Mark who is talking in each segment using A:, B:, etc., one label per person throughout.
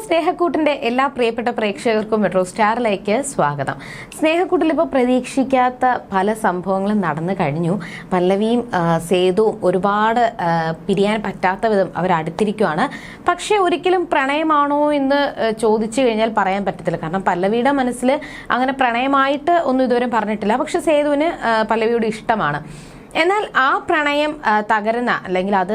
A: സ്നേഹക്കൂട്ടിന്റെ എല്ലാ പ്രിയപ്പെട്ട പ്രേക്ഷകർക്കും മെട്രോ സ്റ്റാറിലേക്ക് സ്വാഗതം. സ്നേഹക്കൂട്ടിൽ ഇപ്പോൾ പ്രതീക്ഷിക്കാത്ത പല സംഭവങ്ങളും നടന്നു കഴിഞ്ഞു. പല്ലവിയും സേതുവും ഒരുപാട് പിരിയാൻ പറ്റാത്ത വിധം അവരടുത്തിരിക്കുകയാണ്. പക്ഷെ ഒരിക്കലും പ്രണയമാണോ എന്ന് ചോദിച്ചു കഴിഞ്ഞാൽ പറയാൻ പറ്റത്തില്ല. കാരണം പല്ലവിയുടെ മനസ്സിൽ അങ്ങനെ പ്രണയമായിട്ട് ഒന്നും ഇതുവരെ പറഞ്ഞിട്ടില്ല. പക്ഷെ സേതുവിന് പല്ലവിയോട് ഇഷ്ടമാണ്. എന്നാൽ ആ പ്രണയം തകരുന്ന അല്ലെങ്കിൽ അത്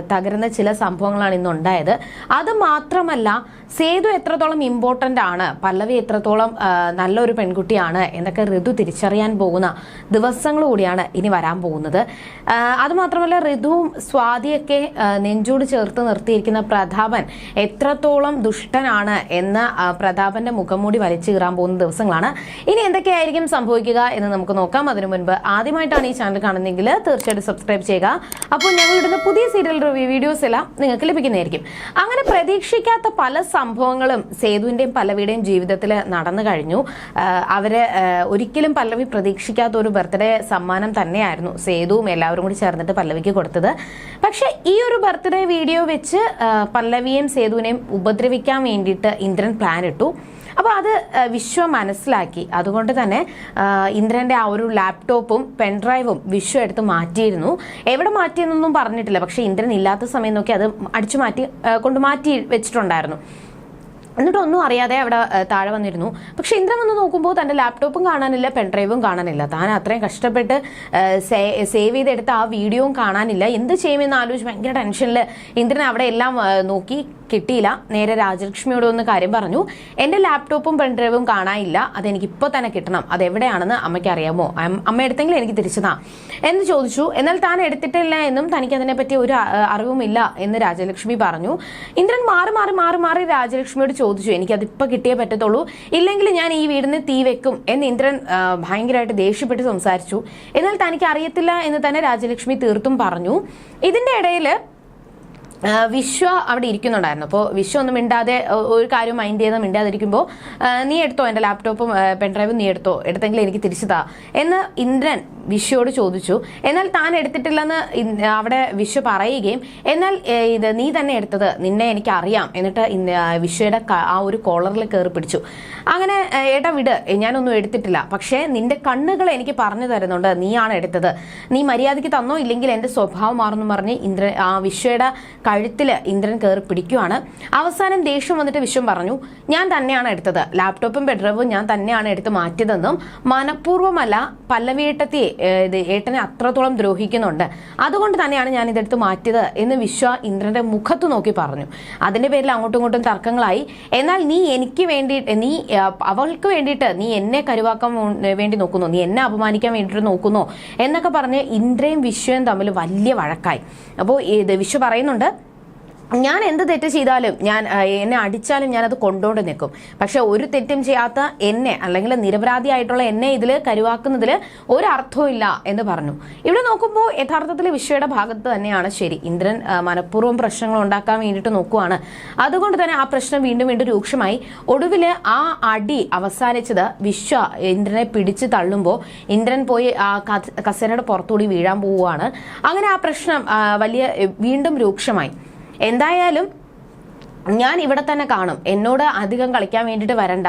A: തകരുന്ന ചില സംഭവങ്ങളാണ് ഇന്നുണ്ടായത്. അത് മാത്രമല്ല, സേതു എത്രത്തോളം ഇമ്പോർട്ടൻ്റ് ആണ്, പല്ലവി എത്രത്തോളം നല്ലൊരു പെൺകുട്ടിയാണ് എന്നൊക്കെ ഋതു തിരിച്ചറിയാൻ പോകുന്ന ദിവസങ്ങൾ കൂടിയാണ് ഇനി വരാൻ പോകുന്നത്. അതുമാത്രമല്ല, ഋതുവും സ്വാതിയൊക്കെ നെഞ്ചോട് ചേർത്ത് നിർത്തിയിരിക്കുന്ന പ്രതാപൻ എത്രത്തോളം ദുഷ്ടനാണ് എന്ന് പ്രതാപന്റെ മുഖംമൂടി വലിച്ചു കീറാൻ പോകുന്ന ദിവസങ്ങളാണ്. ഇനി എന്തൊക്കെയായിരിക്കും സംഭവിക്കുക എന്ന് നമുക്ക് നോക്കാം. അതിനു മുൻപ് ആദ്യമായിട്ടാണ് ഈ ചാനൽ കാണുന്നതെങ്കിൽ തീർച്ചയായിട്ടും സബ്സ്ക്രൈബ് ചെയ്യുക. അപ്പോൾ ഞങ്ങളിടുന്ന പുതിയ സീരിയൽ റിവ്യൂ വീഡിയോസ് എല്ലാം നിങ്ങൾക്ക് ലഭിക്കുന്നതായിരിക്കും. അങ്ങനെ പ്രതീക്ഷിക്കാത്ത പല സംഭവങ്ങളും സേതുവിന്റെയും പല്ലവിയുടെയും ജീവിതത്തിൽ നടന്നു കഴിഞ്ഞു. അവര് ഒരിക്കലും പല്ലവി പ്രതീക്ഷിക്കാത്ത ഒരു ബർത്ത്ഡേ സമ്മാനം തന്നെയായിരുന്നു സേതുവും എല്ലാവരും കൂടി ചേർന്നിട്ട് പല്ലവിക്ക് കൊടുത്തത്. പക്ഷെ ഈ ഒരു ബർത്ത്ഡേ വീഡിയോ വെച്ച് പല്ലവിയെയും സേതുവിനെയും ഉപദ്രവിക്കാൻ വേണ്ടിയിട്ട് ഇന്ദ്രൻ പ്ലാൻ ഇട്ടു. അപ്പോൾ അത് വിശ്വ മനസ്സിലാക്കി. അതുകൊണ്ട് തന്നെ ഇന്ദ്രന്റെ ആ ഒരു ലാപ്ടോപ്പും പെൻഡ്രൈവും വിശ്വ എടുത്ത് മാറ്റിയിരുന്നു. എവിടെ മാറ്റിയെന്നൊന്നും പറഞ്ഞിട്ടില്ല. പക്ഷെ ഇന്ദ്രൻ ഇല്ലാത്ത സമയം നോക്കി അത് അടിച്ചു മാറ്റി വെച്ചിട്ടുണ്ടായിരുന്നു. എന്നിട്ടൊന്നും അറിയാതെ അവിടെ താഴെ വന്നിരുന്നു. പക്ഷെ ഇന്ദ്രൻ വന്ന് നോക്കുമ്പോൾ തൻ്റെ ലാപ്ടോപ്പും കാണാനില്ല, പെൻഡ്രൈവും കാണാനില്ല. താൻ അത്രയും കഷ്ടപ്പെട്ട് സേവ് ചെയ്തെടുത്ത ആ വീഡിയോയും കാണാനില്ല. എന്ത് ചെയ്യുമെന്ന് ആലോചിച്ച് ഭയങ്കര ടെൻഷനിൽ ഇന്ദ്രൻ അവിടെ എല്ലാം നോക്കി, കിട്ടിയില്ല. നേരെ രാജലക്ഷ്മിയോട് ഒന്ന് കാര്യം പറഞ്ഞു. എൻ്റെ ലാപ്ടോപ്പും പെൻഡ്രൈവും കാണാനില്ല, അതെനിക്ക് ഇപ്പോൾ തന്നെ കിട്ടണം. അതെവിടെയാണെന്ന് അമ്മയ്ക്ക് അറിയാമോ? അമ്മ എടുത്തെങ്കിൽ എനിക്ക് തിരിച്ചതാ എന്ന് ചോദിച്ചു. എന്നാൽ താൻ എടുത്തിട്ടില്ല എന്നും തനിക്ക് അതിനെപ്പറ്റി ഒരു അറിവുമില്ല എന്ന് രാജലക്ഷ്മി പറഞ്ഞു. ഇന്ദ്രൻ മാറി രാജലക്ഷ്മിയോട് ചോദിച്ചു, എനിക്കതിപ്പോൾ കിട്ടിയേ പറ്റത്തുള്ളൂ, ഇല്ലെങ്കിൽ ഞാൻ ഈ വീടിന് തീ വെക്കും എന്ന് ഇന്ദ്രൻ ഭയങ്കരമായിട്ട് ദേഷ്യപ്പെട്ട് സംസാരിച്ചു. എന്നാൽ തനിക്ക് അറിയത്തില്ല എന്ന് തന്നെ രാജലക്ഷ്മി തീർത്തും പറഞ്ഞു. ഇതിന്റെ ഇടയിൽ വിശ്വ അവിടെ ഇരിക്കുന്നുണ്ടായിരുന്നു. അപ്പോൾ വിശ്വ ഒന്നും മിണ്ടാതെ ഒരു കാര്യം മൈൻഡ് ചെയ്ത് മിണ്ടാതിരിക്കുമ്പോൾ, നീ എടുത്തോ എൻ്റെ ലാപ്ടോപ്പും പെൻഡ്രൈവും, നീ എടുത്തെങ്കിൽ എനിക്ക് തിരിച്ചതാ എന്ന് ഇന്ദ്രൻ വിശ്വയോട് ചോദിച്ചു. എന്നാൽ താൻ എടുത്തിട്ടില്ലെന്ന് അവിടെ വിശ്വ പറയുകയും, എന്നാൽ ഇത് നീ തന്നെ എടുത്തത്, നിന്നെ എനിക്ക് അറിയാം എന്നിട്ട് വിശ്വയുടെ ആ ഒരു കോളറിൽ കയറി പിടിച്ചു. അങ്ങനെ ഏട്ടാ വിട്, ഞാനൊന്നും എടുത്തിട്ടില്ല, പക്ഷേ നിന്റെ കണ്ണുകൾ എനിക്ക് പറഞ്ഞു തരുന്നുണ്ട് നീയാണ് എടുത്തത്, നീ മര്യാദയ്ക്ക് തന്നോ ഇല്ലെങ്കിൽ എൻ്റെ സ്വഭാവം മാറുന്നു പറഞ്ഞ് ഇന്ദ്രൻ ആ വിശ്വയുടെ കഴുത്തില് ഇന്ദ്രൻ കയറി പിടിക്കുവാണ്. അവസാനം ദേഷ്യം വന്നിട്ട് വിശ്വം പറഞ്ഞു, ഞാൻ തന്നെയാണ് എടുത്തത്, ലാപ്ടോപ്പും പെൻഡ്രൈവും ഞാൻ തന്നെയാണ് എടുത്ത് മാറ്റിയതെന്നും മനഃപൂർവ്വമല്ല, പല്ലവിയേട്ടത്തി ഏട്ടനെ അത്രത്തോളം ദ്രോഹിക്കുന്നുണ്ട്, അതുകൊണ്ട് തന്നെയാണ് ഞാൻ ഇതെടുത്ത് മാറ്റിയത് എന്ന് വിശ്വ ഇന്ദ്രന്റെ മുഖത്ത് നോക്കി പറഞ്ഞു. അതിന്റെ പേരിൽ അങ്ങോട്ടും ഇങ്ങോട്ടും തർക്കങ്ങളായി. എന്നാൽ നീ എനിക്ക് വേണ്ടി, നീ അവൾക്ക് വേണ്ടിയിട്ട് നീ എന്നെ കരുവാക്കാൻ വേണ്ടി നോക്കുന്നു, നീ എന്നെ അപമാനിക്കാൻ വേണ്ടിയിട്ട് നോക്കുന്നു എന്നൊക്കെ പറഞ്ഞ് ഇന്ദ്രയും വിശ്വയും തമ്മിൽ വലിയ വഴക്കായി. അപ്പോൾ ഇത് വിശ്വ പറയുന്നുണ്ട്, ഞാൻ എന്ത് തെറ്റ് ചെയ്താലും, എന്നെ അടിച്ചാലും ഞാനത് കൊണ്ടുകൊണ്ട് നിൽക്കും, പക്ഷെ ഒരു തെറ്റും ചെയ്യാത്ത എന്നെ അല്ലെങ്കിൽ നിരപരാധിയായിട്ടുള്ള എന്നെ ഇതിൽ കരുവാക്കുന്നതിൽ ഒരർത്ഥവും ഇല്ല എന്ന് പറഞ്ഞു. ഇവിടെ നോക്കുമ്പോൾ യഥാർത്ഥത്തിൽ വിശ്വയുടെ ഭാഗത്ത് തന്നെയാണ് ശരി. ഇന്ദ്രൻ മനഃപൂർവ്വം പ്രശ്നങ്ങൾ ഉണ്ടാക്കാൻ വേണ്ടിയിട്ട് നോക്കുവാണ്. അതുകൊണ്ട് തന്നെ ആ പ്രശ്നം വീണ്ടും രൂക്ഷമായി. ഒടുവിൽ ആ അടി അവസാനിച്ചത് വിശ്വ ഇന്ദ്രനെ പിടിച്ച് തള്ളുമ്പോൾ ഇന്ദ്രൻ പോയി ആ കസേരയുടെ പുറത്തുകൂടി വീഴാൻ പോവുകയാണ്. അങ്ങനെ ആ പ്രശ്നം വീണ്ടും രൂക്ഷമായി. എന്തായാലും ഞാൻ ഇവിടെ തന്നെ കാണും, എന്നോട് അധികം കളിക്കാൻ വേണ്ടിയിട്ട് വരണ്ട.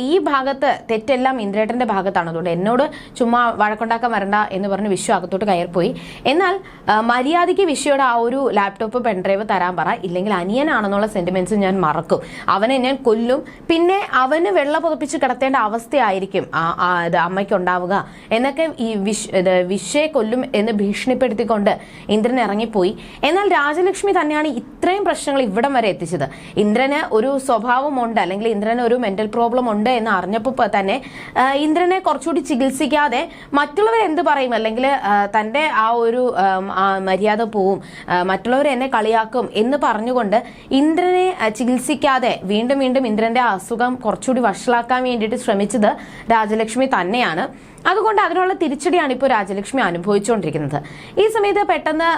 A: ഈ ഭാഗത്ത് തെറ്റെല്ലാം ഇന്ദ്രേട്ടന്റെ ഭാഗത്താണ്, അതുകൊണ്ട് എന്നോട് ചുമ്മാ വഴക്കുണ്ടാക്കാൻ വരണ്ട എന്ന് പറഞ്ഞ് വിശ്വ അകത്തോട്ട് കയറിപ്പോയി. എന്നാൽ മര്യാദയ്ക്ക് വിശ്വയുടെ ആ ഒരു ലാപ്ടോപ്പ് പെൻഡ്രൈവ് തരാൻ പറ, ഇല്ലെങ്കിൽ അനിയനാണെന്നുള്ള സെന്റിമെന്റ്സ് ഞാൻ മറക്കും, അവനെ ഞാൻ കൊല്ലും, പിന്നെ അവന് വെള്ള പുതപ്പിച്ച് കിടത്തേണ്ട അവസ്ഥയായിരിക്കും അമ്മയ്ക്ക് ഉണ്ടാവുക എന്നൊക്കെ ഈ വിശ്വയെ കൊല്ലും എന്ന് ഭീഷണിപ്പെടുത്തിക്കൊണ്ട് ഇന്ദ്രൻ ഇറങ്ങിപ്പോയി. എന്നാൽ രാജലക്ഷ്മി തന്നെയാണ് ഇത്രയും പ്രശ്നങ്ങൾ ഇവിടം വരെ എത്തിച്ചത്. ഇന്ദ്രന് ഒരു സ്വഭാവമുണ്ട്, അല്ലെങ്കിൽ ഇന്ദ്രന് ഒരു മെന്റൽ പ്രോബ്ലം ഉണ്ട് എന്ന് അറിഞ്ഞപ്പോൾ തന്നെ ഇന്ദ്രനെ കുറച്ചുകൂടി ചികിത്സിക്കാതെ മറ്റുള്ളവർ എന്ത് പറയും, അല്ലെങ്കിൽ തൻ്റെ ആ ഒരു മര്യാദ പോവും, മറ്റുള്ളവർ എന്നെ കളിയാക്കും എന്ന് പറഞ്ഞുകൊണ്ട് ഇന്ദ്രനെ ചികിത്സിക്കാതെ വീണ്ടും ഇന്ദ്രന്റെ അസുഖം കുറച്ചുകൂടി വഷളാക്കാൻ വേണ്ടിയിട്ട് ശ്രമിച്ചത് രാജലക്ഷ്മി തന്നെയാണ്. അതുകൊണ്ട് അതിനുള്ള തിരിച്ചടിയാണ് ഇപ്പോൾ രാജലക്ഷ്മി അനുഭവിച്ചുകൊണ്ടിരിക്കുന്നത്. ഈ സമയത്ത് പെട്ടെന്ന്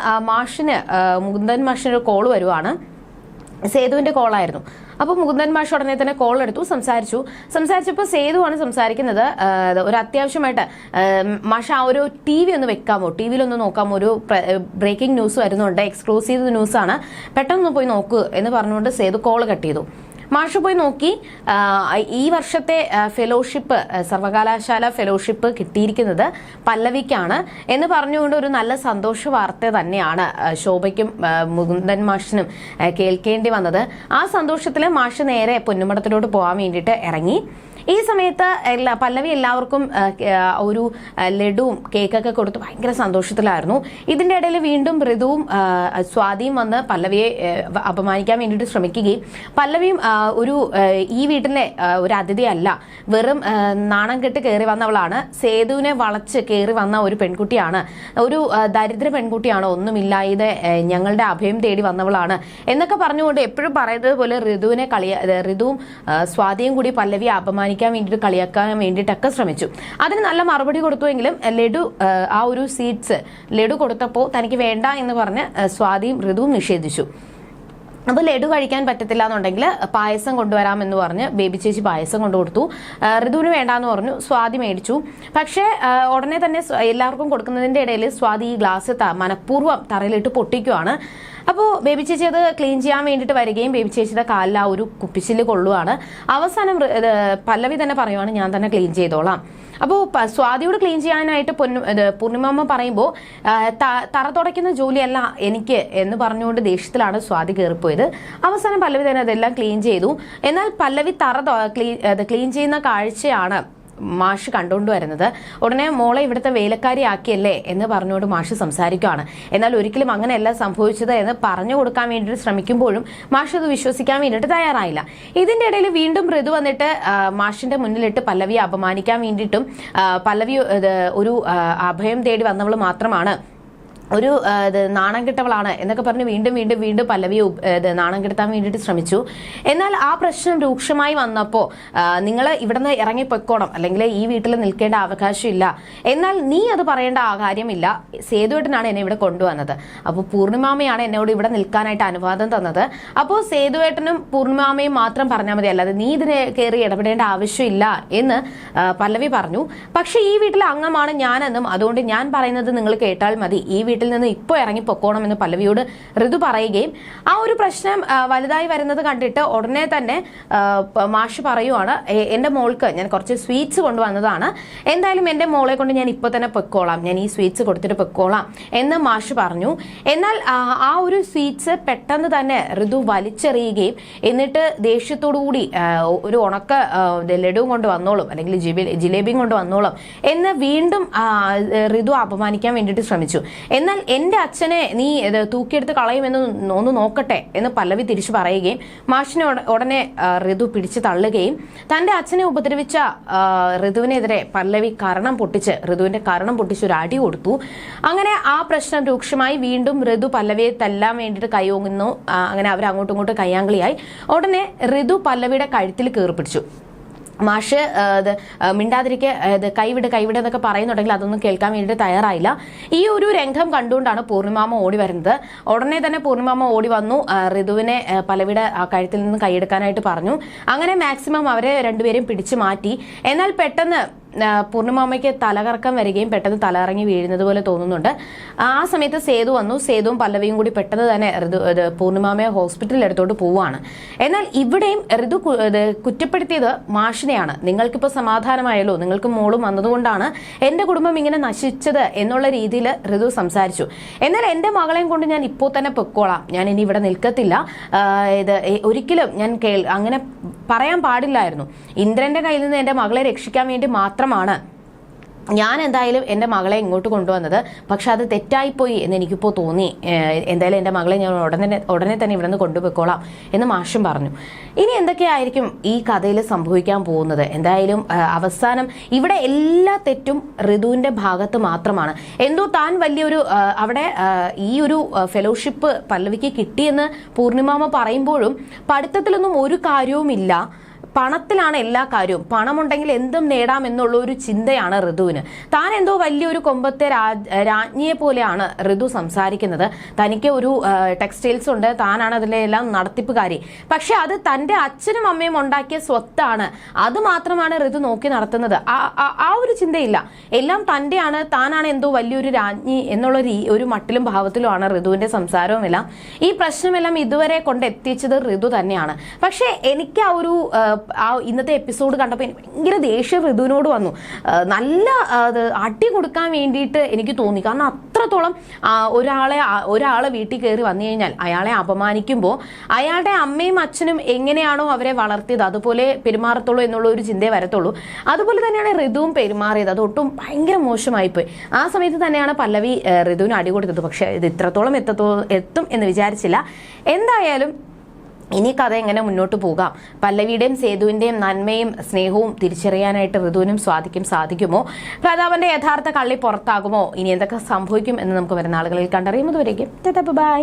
A: മുകുന്ദൻ മാഷിന് ഒരു കോൾ വരുവാണ്. സേതുവിന്റെ കോളായിരുന്നു. അപ്പോൾ മുകുന്ദൻ മാഷ് ഉടനെ തന്നെ കോൾ എടുത്തു, സംസാരിച്ചപ്പോൾ സേതുവാണ് സംസാരിക്കുന്നത്. ഒരു അത്യാവശ്യമായിട്ട് മാഷ് ആ ഒരു TV ഒന്ന് വെക്കാമോ, TVയിലൊന്ന് നോക്കാമോ, ഒരു ബ്രേക്കിംഗ് ന്യൂസ് വരുന്നുണ്ട്, എക്സ്ക്ലൂസീവ് ന്യൂസാണ്, പെട്ടെന്ന് പോയി നോക്കൂ എന്ന് പറഞ്ഞുകൊണ്ട് സേതു കോൾ കട്ട് ചെയ്തു. മാഷ് പോയി നോക്കി. ഈ വർഷത്തെ ഫെലോഷിപ്പ്, സർവകലാശാല ഫെലോഷിപ്പ് കിട്ടിയിരിക്കുന്നത് പല്ലവിക്കാണ് എന്ന് പറഞ്ഞുകൊണ്ട് ഒരു നല്ല സന്തോഷ വാർത്ത തന്നെയാണ് ശോഭയ്ക്കും മുകുന്ദൻ മാഷിനും കേൾക്കേണ്ടി വന്നത്. ആ സന്തോഷത്തിൽ മാഷ് നേരെ പൊന്നുമടത്തിലോട്ട് പോകാൻ വേണ്ടിയിട്ട് ഇറങ്ങി. ഈ സമയത്ത് പല്ലവി എല്ലാവർക്കും ഒരു ലഡുവും കേക്കൊക്കെ കൊടുത്ത് ഭയങ്കര സന്തോഷത്തിലായിരുന്നു. ഇതിന്റെ ഇടയിൽ വീണ്ടും ഋതുവും സ്വാതിയും വന്ന് പല്ലവിയെ അപമാനിക്കാൻ വേണ്ടിയിട്ട് ശ്രമിക്കുകയും, പല്ലവിയും ഈ വീട്ടിലെ ഒരു അതിഥിയല്ല, വെറും നാണം കെട്ട് കയറി വന്നവളാണ്, സേതുവിനെ വളച്ച് കയറി വന്ന ഒരു പെൺകുട്ടിയാണ്, ഒരു ദരിദ്ര പെൺകുട്ടിയാണ്, ഒന്നുമില്ലാതെ ഞങ്ങളുടെ അഭയം തേടി വന്നവളാണ് എന്നൊക്കെ പറഞ്ഞുകൊണ്ട് എപ്പോഴും പറയുന്നത് പോലെ ഋതുവും സ്വാതിയും കൂടി പല്ലവിയെ അപമാനിക്കാൻ വേണ്ടിയിട്ട് കളിയാക്കാൻ വേണ്ടിയിട്ടൊക്കെ ശ്രമിച്ചു. അതിന് നല്ല മറുപടി കൊടുത്തുവെങ്കിലും ലഡു ആ ഒരു സീഡ്സ് ലഡു കൊടുത്തപ്പോൾ തനിക്ക് വേണ്ട എന്ന് പറഞ്ഞ് സ്വാതിയും ഋതുവും നിഷേധിച്ചു. അപ്പോൾ ലഡു കഴിക്കാൻ പറ്റത്തില്ല എന്നുണ്ടെങ്കിൽ പായസം കൊണ്ടുവരാമെന്ന് പറഞ്ഞ് ബേബി ചേച്ചി പായസം കൊണ്ടുകൊടുത്തു. ഋതുവിന് വേണ്ടാന്ന് പറഞ്ഞു, സ്വാതി മേടിച്ചു. പക്ഷേ ഉടനെ തന്നെ എല്ലാവർക്കും കൊടുക്കുന്നതിൻ്റെ ഇടയിൽ സ്വാതി ഈ ഗ്ലാസ് മനഃപൂർവ്വം തറയിലിട്ട് പൊട്ടിക്കുവാണ്. അപ്പോൾ ബേബി ചേച്ചി അത് ക്ലീൻ ചെയ്യാൻ വേണ്ടിയിട്ട് വരികയും ബേബി ചേച്ചിയുടെ കാലിൽ ആ ഒരു കുപ്പിച്ചില് കൊള്ളുവാണ്. അവസാനം പല്ലവി തന്നെ പറയുവാണ്, ഞാൻ തന്നെ ക്ലീൻ ചെയ്തോളാം. അപ്പോൾ സ്വാതിയോട് ക്ലീൻ ചെയ്യാനായിട്ട് പൂർണിമമ്മ പറയുമ്പോൾ തറ തുടയ്ക്കുന്ന ജോലിയല്ല എനിക്ക് എന്ന് പറഞ്ഞുകൊണ്ട് ദേഷ്യത്തിലാണ് സ്വാതി കയറിപ്പോയത്. അവസാനം പല്ലവി തന്നെ അതെല്ലാം ക്ലീൻ ചെയ്തു. എന്നാൽ പല്ലവി ക്ലീൻ ചെയ്യുന്ന കാഴ്ചയാണ് മാഷ് കണ്ടുകൊണ്ട് വരുന്നത്. ഉടനെ മോളെ ഇവിടുത്തെ വേലക്കാരി ആക്കിയല്ലേ എന്ന് പറഞ്ഞുകൊണ്ട് മാഷ് സംസാരിക്കുകയാണ്. എന്നാൽ ഒരിക്കലും അങ്ങനെയല്ല സംഭവിച്ചത് എന്ന് പറഞ്ഞു കൊടുക്കാൻ വേണ്ടിയിട്ട് ശ്രമിക്കുമ്പോഴും മാഷ് അത് വിശ്വസിക്കാൻ വേണ്ടിയിട്ട് തയ്യാറായില്ല. ഇതിന്റെ ഇടയിൽ വീണ്ടും ഋതു വന്നിട്ട് മാഷിന്റെ മുന്നിലിട്ട് പല്ലവിയെ അപമാനിക്കാൻ വേണ്ടിയിട്ടും പല്ലവി ഒരു അഭയം തേടി വന്നവൾ മാത്രമാണ്, ഒരു നാണം കെട്ടവളാണ് എന്നൊക്കെ പറഞ്ഞ് വീണ്ടും പല്ലവിയെ നാണം കെടുത്താൻ വേണ്ടിയിട്ട് ശ്രമിച്ചു. എന്നാൽ ആ പ്രശ്നം രൂക്ഷമായി വന്നപ്പോൾ നിങ്ങൾ ഇവിടുന്ന് ഇറങ്ങിപ്പൊയ്ക്കോണം, അല്ലെങ്കിൽ ഈ വീട്ടിൽ നിൽക്കേണ്ട അവകാശമില്ല, എന്നാൽ നീ അത് പറയേണ്ട ആ കാര്യമില്ല, സേതുവേട്ടനാണ് എന്നെ ഇവിടെ കൊണ്ടുവന്നത്, അപ്പോൾ പൂർണിമാമയാണ് എന്നോട് ഇവിടെ നിൽക്കാനായിട്ട് അനുവാദം തന്നത്, അപ്പോൾ സേതുവേട്ടനും പൂർണിമാമയും മാത്രം പറഞ്ഞാൽ മതി, അല്ലാതെ നീ ഇതിനെ കയറി ഇടപെടേണ്ട ആവശ്യമില്ല എന്ന് പല്ലവി പറഞ്ഞു. പക്ഷേ ഈ വീട്ടിലെ അംഗമാണ് ഞാനെന്നും അതുകൊണ്ട് ഞാൻ പറയുന്നത് നിങ്ങൾ കേട്ടാൽ മതി, ഈ വീട്ടിൽ നിന്ന് ഇപ്പോൾ ഇറങ്ങി പൊക്കോണം എന്ന് പല്ലവിയോട് ഋതു പറയുകയും ആ ഒരു പ്രശ്നം വലുതായി വരുന്നത് കണ്ടിട്ട് ഉടനെ തന്നെ മാഷ് പറയുവാണ്, എൻ്റെ മോൾക്ക് ഞാൻ കുറച്ച് സ്വീറ്റ്സ് കൊണ്ടുവന്നതാണ്, എന്തായാലും എൻ്റെ മോളെ കൊണ്ട് ഞാൻ ഇപ്പോൾ തന്നെ പൊക്കോളാം, ഞാൻ ഈ സ്വീറ്റ്സ് കൊടുത്തിട്ട് പൊക്കോളാം എന്ന് മാഷ് പറഞ്ഞു. എന്നാൽ ആ ഒരു സ്വീറ്റ്സ് പെട്ടെന്ന് തന്നെ ഋതു വലിച്ചെറിയുകയും എന്നിട്ട് ദേഷ്യത്തോടു കൂടി ഒരു ഉണക്ക ലഡുവും കൊണ്ട് വന്നോളും അല്ലെങ്കിൽ ജിലേബിയും കൊണ്ട് വന്നോളും എന്ന് വീണ്ടും ഋതു അപമാനിക്കാൻ വേണ്ടിയിട്ട് ശ്രമിച്ചു. എന്നാൽ എന്റെ അച്ഛനെ നീ തൂക്കിയെടുത്ത് കളയുമെന്ന് ഒന്ന് നോക്കട്ടെ എന്ന് പല്ലവി തിരിച്ചു പറയുകയും മാഷിനെ ഉടനെ ഋതു പിടിച്ചു തള്ളുകയും തന്റെ അച്ഛനെ ഉപദ്രവിച്ച ഋതുവിനെതിരെ പല്ലവി ഋതുവിന്റെ കരണം പൊട്ടിച്ച് ഒരു അടി കൊടുത്തു. അങ്ങനെ ആ പ്രശ്നം രൂക്ഷമായി. വീണ്ടും ഋതു പല്ലവിയെ തല്ലാൻ വേണ്ടിയിട്ട് കൈയോങ്ങുന്നു. അങ്ങനെ അവർ അങ്ങോട്ടും ഇങ്ങോട്ടും കയ്യാങ്കളിയായി. ഉടനെ ഋതു പല്ലവിയുടെ കഴുത്തിൽ കയറി പിടിച്ചു. മാഷ് കൈവിട് എന്നൊക്കെ പറയുന്നുണ്ടെങ്കിൽ അതൊന്നും കേൾക്കാൻ വേണ്ടിയിട്ട് തയ്യാറായില്ല. ഈ ഒരു രംഗം കണ്ടുകൊണ്ടാണ് പൂർണിമാമ ഓടി വരുന്നത്. ഉടനെ തന്നെ പൂർണിമാമ ഓടി വന്നു, ഋതുവിനെ പല്ലവിയുടെ കഴുത്തിൽ നിന്ന് കൈയെടുക്കാനായിട്ട് പറഞ്ഞു. അങ്ങനെ മാക്സിമം അവരെ രണ്ടുപേരും പിടിച്ചു മാറ്റി. എന്നാൽ പെട്ടെന്ന് പൂർണിമാമയ്ക്ക് തലകറക്കം വരികയും പെട്ടെന്ന് തലകറങ്ങി വീഴുന്നത് പോലെ തോന്നുന്നുണ്ട്. ആ സമയത്ത് സേതു വന്നു. സേതുവും പല്ലവിയും കൂടി പെട്ടെന്ന് തന്നെ പൂർണിമാമയെ ഹോസ്പിറ്റലിൽ എടുത്തോണ്ട് പോവുകയാണ്. എന്നാൽ ഇവിടെയും ഋതു കുറ്റപ്പെടുത്തിയത് മാഷിനെയാണ്. നിങ്ങൾക്കിപ്പോൾ സമാധാനമായല്ലോ, നിങ്ങൾക്ക് മോളും വന്നതുകൊണ്ടാണ് എൻ്റെ കുടുംബം ഇങ്ങനെ നശിച്ചത് എന്നുള്ള രീതിയിൽ ഋതു സംസാരിച്ചു. എന്നാൽ എൻ്റെ മകളെയും കൊണ്ട് ഞാൻ ഇപ്പോൾ തന്നെ പൊക്കോളാം, ഞാൻ ഇനി ഇവിടെ നിൽക്കത്തില്ല, ഒരിക്കലും ഞാൻ അങ്ങനെ പറയാൻ പാടില്ലായിരുന്നു. ഇന്ദ്രന്റെ കയ്യിൽ നിന്ന് എൻ്റെ മകളെ രക്ഷിക്കാൻ വേണ്ടി മാത്രമാണ് ഞാൻ എന്തായാലും എൻ്റെ മകളെ ഇങ്ങോട്ട് കൊണ്ടുവന്നത്. പക്ഷെ അത് തെറ്റായിപ്പോയി എന്ന് എനിക്കിപ്പോൾ തോന്നി. എന്തായാലും എൻ്റെ മകളെ ഞാൻ ഉടനെ തന്നെ ഇവിടെ നിന്ന് കൊണ്ടുപോയിക്കോളാം എന്ന് മാഷും പറഞ്ഞു. ഇനി എന്തൊക്കെയായിരിക്കും ഈ കഥയിൽ സംഭവിക്കാൻ പോകുന്നത്? എന്തായാലും അവസാനം ഇവിടെ എല്ലാ തെറ്റും ഋതുവിൻ്റെ ഭാഗത്ത് മാത്രമാണ്. എന്തോ താൻ വലിയൊരു അവിടെ ഈ ഒരു ഫെലോഷിപ്പ് പല്ലവിക്ക് കിട്ടിയെന്ന് പൂർണിമാമ പറയുമ്പോഴും പഠിത്തത്തിലൊന്നും ഒരു കാര്യവുമില്ല, പണത്തിലാണ് എല്ലാ കാര്യവും, പണമുണ്ടെങ്കിൽ എന്തും നേടാം എന്നുള്ള ഒരു ചിന്തയാണ് ഋതുവിന്. താൻ എന്തോ വലിയൊരു കൊമ്പത്തെ രാജ്ഞിയെ പോലെയാണ് ഋതു സംസാരിക്കുന്നത്. തനിക്ക് ഒരു ടെക്സ്റ്റൈൽസ് ഉണ്ട്, താനാണ് അതിലെല്ലാം നടത്തിപ്പുകാരി. പക്ഷെ അത് തൻ്റെ അച്ഛനും അമ്മയും ഉണ്ടാക്കിയ സ്വത്താണ്, അത് മാത്രമാണ് ഋതു നോക്കി നടത്തുന്നത്. ആ ഒരു ചിന്തയില്ല. എല്ലാം തൻ്റെയാണ്, താനാണ് എന്തോ വലിയൊരു രാജ്ഞി എന്നുള്ള ഒരു മട്ടിലും ഭാവത്തിലുമാണ് ഋതുവിൻ്റെ സംസാരവുമെല്ലാം. ഈ പ്രശ്നമെല്ലാം ഇതുവരെ കൊണ്ടെത്തിച്ചത് ഋതു തന്നെയാണ്. പക്ഷേ എനിക്ക് ഇന്നത്തെ എപ്പിസോഡ് കണ്ടപ്പോൾ എനിക്ക് ഭയങ്കര ദേഷ്യം ഋതുവിനോട് വന്നു. നല്ല അടി കൊടുക്കാൻ വേണ്ടിയിട്ട് എനിക്ക് തോന്നി. കാരണം അത്രത്തോളം ഒരാളെ വീട്ടിൽ കയറി വന്നു കഴിഞ്ഞാൽ അയാളെ അപമാനിക്കുമ്പോൾ അയാളുടെ അമ്മയും അച്ഛനും എങ്ങനെയാണോ അവരെ വളർത്തിയത് അതുപോലെ പെരുമാറത്തുള്ളൂ എന്നുള്ള ഒരു ചിന്തയെ വരത്തുള്ളൂ. അതുപോലെ തന്നെയാണ് ഋതുവും പെരുമാറിയത്. അതൊട്ടും ഭയങ്കര മോശമായിപ്പോയി. ആ സമയത്ത് തന്നെയാണ് പല്ലവി ഋതുവിന് അടി കൊടുത്തത്. പക്ഷെ ഇത് ഇത്രത്തോളം എത്തും എന്ന് വിചാരിച്ചില്ല. എന്തായാലും ഇനി കഥ എങ്ങനെ മുന്നോട്ട് പോകാം? പല്ലവിയുടെയും സേതുവിന്റെയും നന്മയും സ്നേഹവും തിരിച്ചറിയാനായിട്ട് ഋതുവിനും സ്വാതിക്കും സാധിക്കുമോ? പ്രതാപന്റെ യഥാർത്ഥ കള്ളി പുറത്താകുമോ? ഇനി എന്തൊക്കെ സംഭവിക്കും എന്ന് നമുക്ക് വരുന്ന ആളുകളിൽ കണ്ടറിയുന്നതുവരേക്കും ബൈ.